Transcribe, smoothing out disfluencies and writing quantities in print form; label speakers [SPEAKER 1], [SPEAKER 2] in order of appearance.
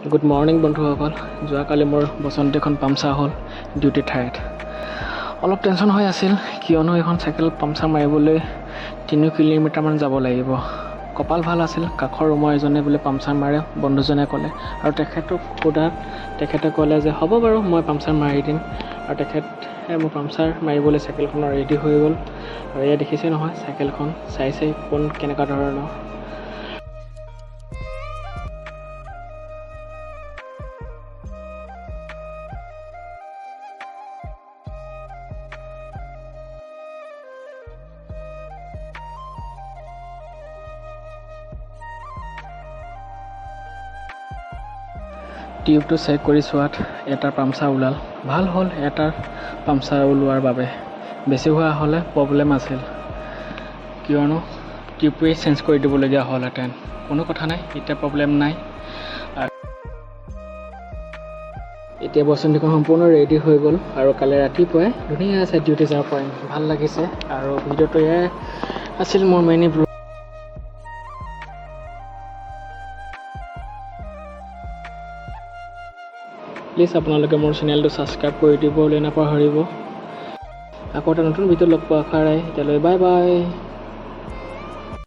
[SPEAKER 1] Good morning বন্ধুসকল। যোৱাকালি মোৰ বসন্তীখন পামচাৰ হ'ল ডিউটি ঠাইত। অলপ টেনশ্যন হৈ আছিল, কিয়নো এখন চাইকেল পামচাৰ মাৰিবলৈ 3 কিলোমিটাৰমান যাব লাগিব। কপাল ভাল আছিল, কাষৰ ৰুমৰ এজনে বোলে পামচাৰ মাৰে, বন্ধুজনে ক'লে। আৰু তেখেতক সোধাত তেখেতে ক'লে যে হ'ব বাৰু, মই পামচাৰ মাৰি দিম। আৰু তেখেতে মোৰ পামচাৰ মাৰিবলৈ চাইকেলখনৰ ৰেডি হৈ গ'ল। আৰু এয়া দেখিছে নহয়, চাইকেলখন চাইছে কেনেকুৱা ধৰণৰ। টিউবটো চেক কৰি চোৱাত এটাৰ পামচাৰ ওলাল। ভাল হ'ল এটাৰ পামচাৰ ওলোৱাৰ বাবে, বেছি হোৱা হ'লে প্ৰব্লেম আছিল, কিয়নো টিউবটোৱে চেঞ্জ কৰি দিবলগীয়া হ'লহেঁতেন। কোনো কথা নাই, এতিয়া প্ৰব্লেম নাই। এতিয়া বসন্তীখন সম্পূৰ্ণ ৰেডি হৈ গ'ল আৰু কালি ৰাতিপুৱাই ধুনীয়া আছে ডিউটি যাব পাৰিম, ভাল লাগিছে। আৰু ভিডিঅ'টো এয়াই আছিল মোৰ মেইন ব্লগ। প্লিজ আপোনালোকে মোৰ চেনেলটো ছাবস্ক্ৰাইব কৰি দিবলৈ নাপাহৰিব। আকৌ এটা নতুন ভিডিঅ' লগ পোৱা আশাৰে এতিয়ালৈ বাই বাই।